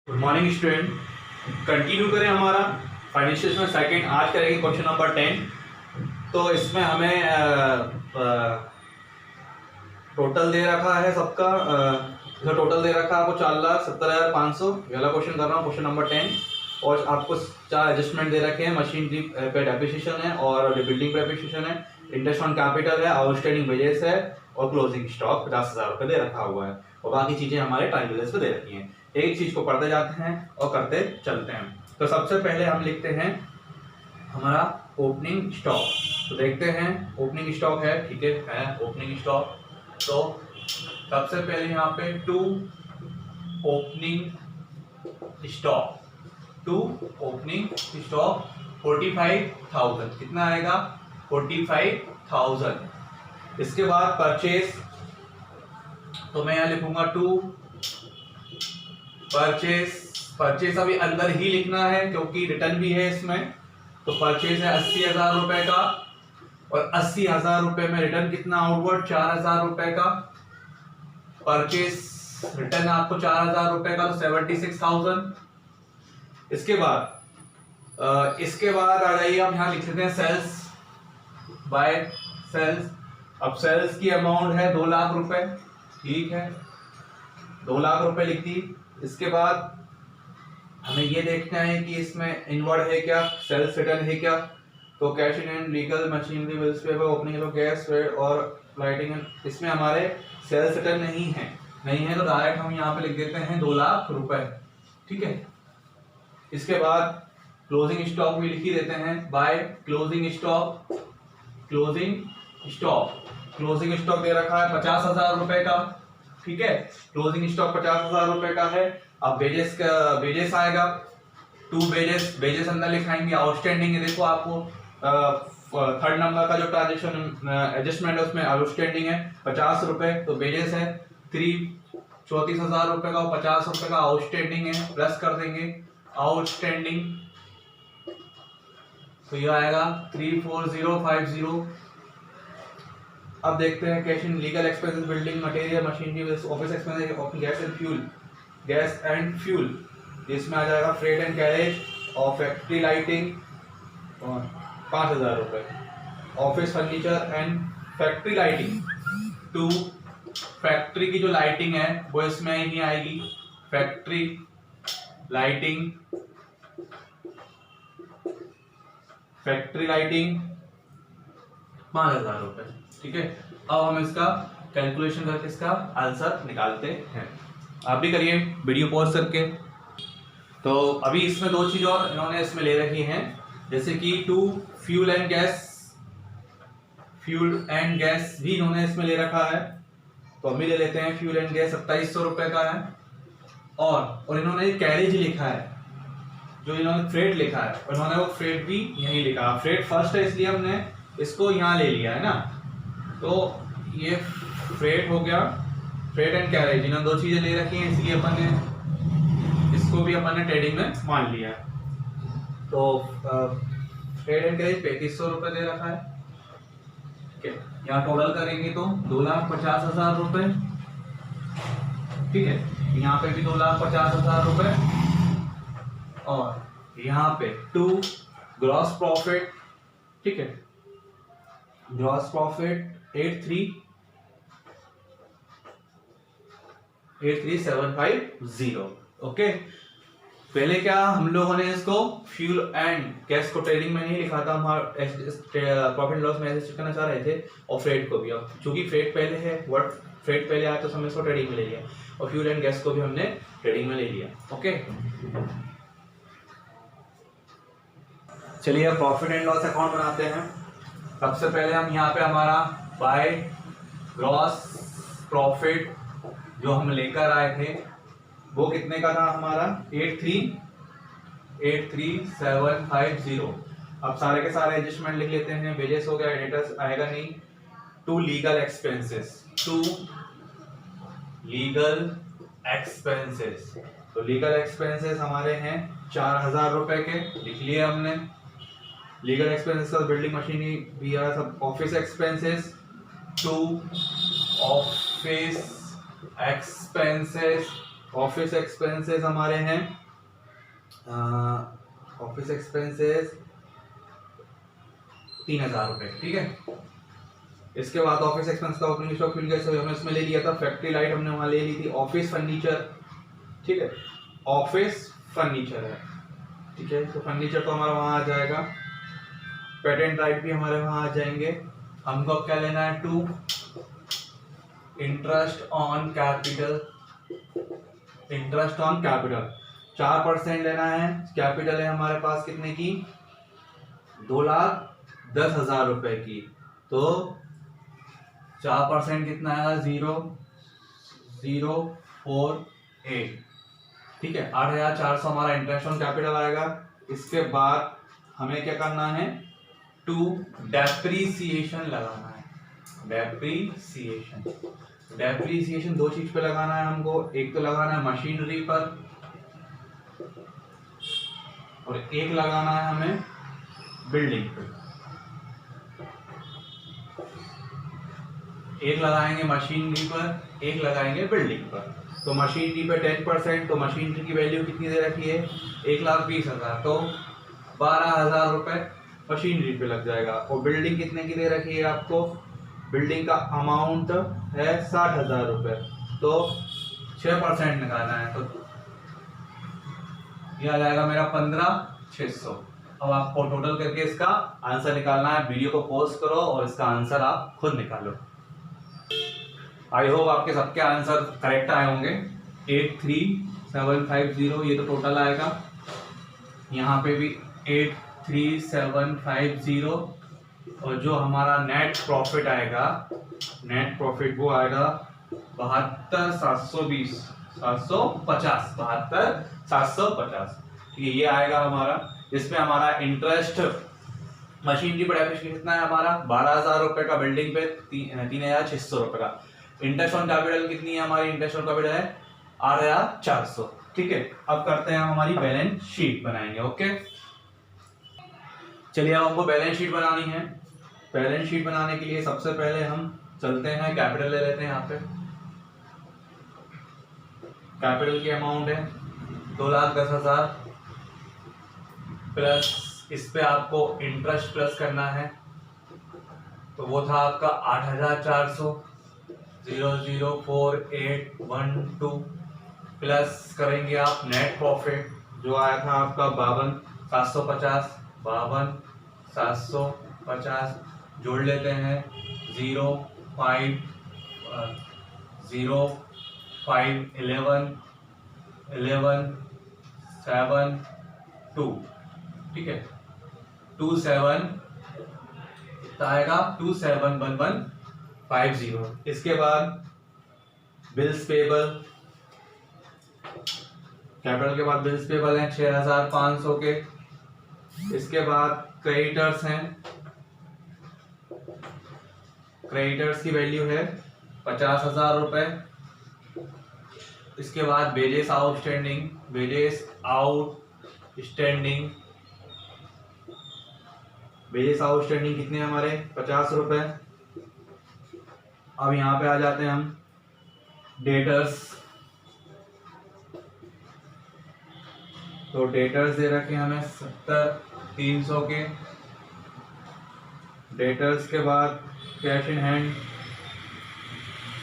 Good morning student. Continue करें हमारा financial में सेकंड। आज करेंगे क्वेश्चन नंबर 10। तो इसमें हमें टोटल दे रखा है सबका। इसमें टोटल दे रखा है आपको 4,70,500। पहला क्वेश्चन कर रहा हूँ, क्वेश्चन नंबर 10। और आपको 4 एडजस्टमेंट दे रखे हैं। मशीनरी पे डेप्रिसिएशन है और बिल्डिंग पे डेप्रिसिएशन है, इंटरेस्ट ऑन कैपिटल है, आउटस्टैंडिंग वेजेस है और क्लोजिंग स्टॉक 50,000 रुपये दे रखा हुआ है। और बाकी चीजें हमारे टाइम बेसिस पे दे रखी हैं। एक चीज को पढ़ते जाते हैं और करते चलते हैं। तो सबसे पहले हम लिखते हैं हमारा ओपनिंग स्टॉक। तो देखते हैं ओपनिंग स्टॉक है, ठीक है ओपनिंग स्टॉक। तो सबसे पहले यहाँ पे टू ओपनिंग स्टॉक 45,000 कितना आएगा 45,000। इसके बाद परचेज, तो मैं यहाँ लिखूंगा टू परचेज अभी अंदर ही लिखना है क्योंकि रिटर्न भी है इसमें। तो परचेज है 80,000 रुपए का और 80,000 रुपए में रिटर्न कितना आउटवर्ड 4,000 रुपए का। परचेज रिटर्न आपको 4,000 रुपए का, तो 76,000। इसके बाद आ जाइए, हम यहाँ लिख लेते हैं सेल्स बाय सेल्स। अब सेल्स की अमाउंट है 2 लाख रुपए, ठीक है 2 लाख रुपए लिख दी। इसके बाद हमें ये देखना है कि इसमें इनवर्ड है क्या, सेल्स रिटर्न है क्या। तो cash in and legal machinery bills paper opening gas और लाइटिंग, इसमें हमारे सेल्स रिटर्न नहीं है तो डायरेक्ट हम यहाँ पे लिख देते हैं 2 लाख रुपए, ठीक है। इसके बाद क्लोजिंग स्टॉक भी लिख ही देते हैं बाय क्लोजिंग स्टॉक दे रखा है 50,000 रुपए का, ठीक है। क्लोजिंग स्टॉक 50,000 रुपए का है। अब बेजेस आएगा, टू बेजेस अंदर लिखाएंगे। आउटस्टैंडिंग है, देखो आपको थर्ड नंबर का जो ट्रांजेक्शन एडजस्टमेंट है उसमें आउटस्टैंडिंग है 50 रुपए, तो बेजेस है 34,000 रुपए का, 50 रुपए का आउटस्टैंडिंग है, प्लस कर देंगे आउटस्टैंडिंग, तो ये आएगा 34050। अब देखते हैं cash in legal expenses building material machinery office expenses gas and fuel, इसमें आ जाएगा फ्रेट एंड कैरेज और फैक्ट्री लाइटिंग 5,000 रुपए। Office furniture and factory lighting, to factory की जो लाइटिंग है वो इसमें ही आएगी, फैक्ट्री लाइटिंग 5,000 रुपए, ठीक है। अब हम इसका कैलकुलेशन करके इसका आंसर निकालते हैं। आप भी करिए वीडियो पॉज करके। तो अभी इसमें 2 चीज और इन्होंने इसमें ले रखी हैं, जैसे कि टू फ्यूल एंड गैस भी इन्होंने इसमें ले रखा है। तो अभी ले लेते हैं फ्यूल एंड गैस 2700 रुपए का है। और इन्होंने कैरेज लिखा है, जो इन्होंने फ्रेट लिखा है, उन्होंने वो फ्रेट भी यहीं लिखा। फ्रेट फर्स्ट है इसलिए हमने इसको यहाँ ले लिया है ना। तो ये फ्रेट हो गया, फ्रेट एंड कैरेज इन्होंने 2 चीजें ले रखी हैं, इसलिए अपन ने इसको भी अपन ने ट्रेडिंग में मान लिया। तो फ्रेट एंड कैरेज 3500 रुपए दे रखा है, ठीक है। यहाँ टोटल करेंगे तो 2,50,000 रुपए, ठीक है। यहाँ पे भी 2,50,000 रुपए और यहाँ पे टू ग्रॉस प्रॉफिट, ठीक है, ग्रॉस प्रॉफिट 83,750। ओके, पहले क्या हम लोगों ने इसको फ्यूल एंड गैस को ट्रेडिंग में नहीं लिखा था, हम प्रॉफिट लॉस में ऐसे करना चाह रहे थे, और फ्रेट को भी। अब चूंकि फ्रेट पहले है, फ्रेट पहले आया तो हमने इसको ट्रेडिंग में ले लिया, और फ्यूल एंड गैस को भी हमने ट्रेडिंग में ले लिया। ओके, चलिए अब प्रॉफिट एंड लॉस अकाउंट बनाते हैं। सबसे पहले हम यहाँ पे हमारा बाय ग्रॉस प्रॉफिट जो हम लेकर आए थे वो कितने का था हमारा 83,750। अब सारे के सारे एडजस्टमेंट लिख लेते हैं। वेजेस हो गया, एडिटर्स आएगा नहीं। टू लीगल एक्सपेंसेस, तो लीगल एक्सपेंसेस हमारे हैं 4,000 रुपए के, लिख लिए हमने। लीगल एक्सपेंसेस का बिल्डिंग मशीनरी भी आ सब। Office expenses, to office expenses office expenses हमारे हैं, ऑफिस एक्सपेंसेस 3,000 रुपये, ठीक है। इसके बाद ऑफिस एक्सपेंस का ओपनिंग स्टॉक, फ्यूल गैस हमने इसमें ले लिया था। फैक्ट्री लाइट हमने वहां ले ली थी। ऑफिस फर्नीचर, ठीक है, ऑफिस फर्नीचर है, ठीक है, तो फर्नीचर तो हमारा वहां आ जाएगा। पेटेंट राइट भी हमारे वहां आ जाएंगे। हमको क्या लेना है, 2 interest on capital, interest on capital 4% लेना है। कैपिटल है हमारे पास कितने की, 2,10,000 रुपए की, तो 4% कितना आएगा, 0,048, ठीक है। 8,400 हमारा इंटरेस्ट ऑन कैपिटल आएगा। इसके बाद हमें क्या करना है, 2 डेप्रीसिएशन लगाना है। डेप्रीसिएशन 2 चीज पे लगाना है हमको। एक तो लगाना है मशीनरी पर और एक लगाना है हमें बिल्डिंग पे। एक लगाएंगे मशीनरी पर, एक लगाएंगे बिल्डिंग पर। तो मशीनरी पे 10%, तो मशीनरी की वैल्यू कितनी दे रखी है, 1,20,000, तो 12,000 रुपए मशीनरी पे लग जाएगा। और बिल्डिंग कितने की दे रखी है आपको, बिल्डिंग का अमाउंट है 60,000 रुपए, तो 6% निकालना है, तो ये आ जाएगा मेरा 15,600। अब आपको टोटल करके इसका आंसर निकालना है। वीडियो को पॉज करो और इसका आंसर आप खुद निकालो। आई होप आपके सबके आंसर करेक्ट आए होंगे। 83,750 ये तो टोटल आएगा। यहाँ पे भी 83,750 और जो हमारा नेट प्रॉफिट आएगा, नेट प्रॉफिट वो आएगा 72,720, 750, 72,750, ठीक है, ये आएगा हमारा। इसमें हमारा इंटरेस्ट मशीनरी पर डेप्रिसिएशन कितना है हमारा, 12,000 रुपए का, बिल्डिंग पे 3,600 रुपए का। इंटरेस्ट ऑन कैपिटल कितनी है हमारी, इंटरेस्ट ऑन कैपिटल है 8,400, ठीक है। अब करते हैं हम हमारी बैलेंस शीट बनाएंगे। ओके, चलिए अब हमको बैलेंस शीट बनानी है। बैलेंस शीट बनाने के लिए सबसे पहले हम चलते हैं, कैपिटल ले लेते हैं। यहाँ पे कैपिटल की अमाउंट है 2,10,000 प्लस इस पे आपको इंटरेस्ट प्लस करना है, तो वो था आपका 8,400, 0,04812 प्लस करेंगे आप नेट प्रॉफिट जो आया था आपका 52,750, 52,750 जोड़ लेते हैं 0,511,11,7,2, ठीक है, 27 आएगा 271150। इसके बाद बिल्स पेबल, कैपिटल के बाद बिल्स पेबल हैं 6,500 के। इसके बाद क्रेडिटर्स हैं, क्रेडिटर्स की वैल्यू है 50,000 रुपए। इसके बाद wages outstanding, wages outstanding, wages outstanding कितने हमारे 50 रुपए। अब यहाँ पे आ जाते हैं हम डेटर्स, तो डेटर्स दे रखे हमें 70,300 के। डेटर्स के बाद cash in hand,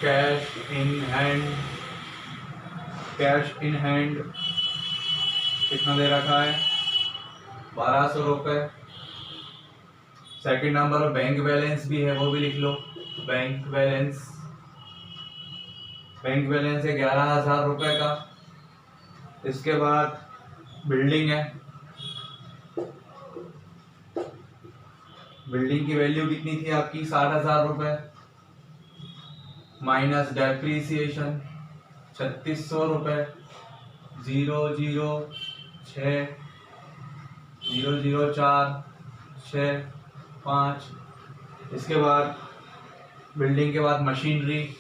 cash in hand, cash in hand कितना दे रखा है 1,200 रुपए। सेकंड नंबर बैंक बैलेंस भी है, वो भी लिख लो। बैंक बैलेंस, बैंक बैलेंस है 11,000 रुपए का। इसके बाद बिल्डिंग है, बिल्डिंग की वैल्यू कितनी थी आपकी 60,000 रुपए, माइनस डेप्रीसिएशन 3,600 रुपए, 0,046,004,6,5। इसके बाद बिल्डिंग के बाद मशीनरी,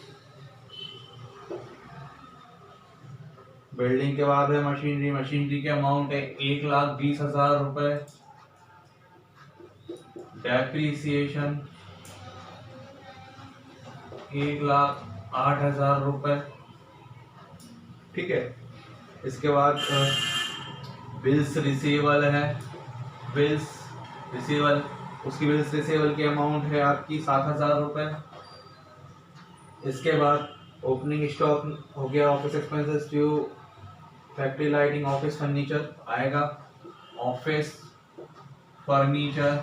बिल्डिंग के बाद है मशीनरी, मशीनरी के अमाउंट है 1,20,000 रुपए। डेप्रीसिएशन 1,08,000 रुपए। ठीक है। इसके बाद बिल्स रिसीवेबल है, बिल्स रिसीवेबल, उसकी बिल्स रिसीवेबल की अमाउंट है आपकी 7,000 रुपये। इसके बाद ओपनिंग स्टॉक हो गया, office expenses due, factory lighting, office furniture आएगा, ऑफिस फर्नीचर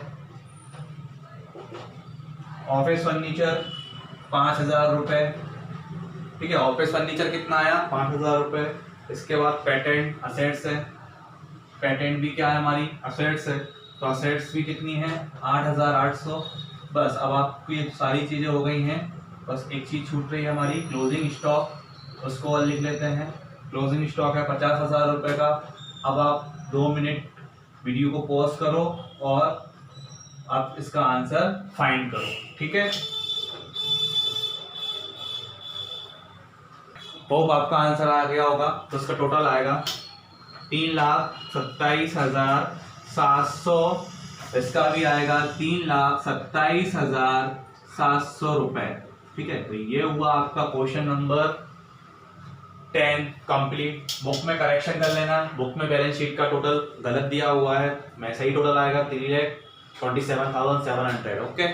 5,000 रुपये, ठीक है। ऑफिस फर्नीचर कितना आया, 5,000 रुपये। इसके बाद पेटेंट असेट्स है, पेटेंट भी क्या है हमारी, असेट्स है, तो असेट्स भी कितनी है, 8,800। बस अब आपकी सारी चीज़ें हो गई हैं, बस एक चीज़ छूट रही है हमारी, क्लोजिंग स्टॉक, उसको और लिख लेते हैं। क्लोजिंग स्टॉक है 50,000 रुपये का। अब आप 2 मिनट वीडियो को पॉज करो और आप इसका आंसर फाइंड करो, ठीक है। होप आपका आंसर आ गया होगा। तो इसका टोटल आएगा 3,27,700, इसका भी आएगा 3,27,700 रुपए, ठीक है। तो ये हुआ आपका क्वेश्चन नंबर 10 कंप्लीट। बुक में करेक्शन कर लेना, बुक में बैलेंस शीट का टोटल गलत दिया हुआ है, मैं सही टोटल आएगा 3,27,700, ओके।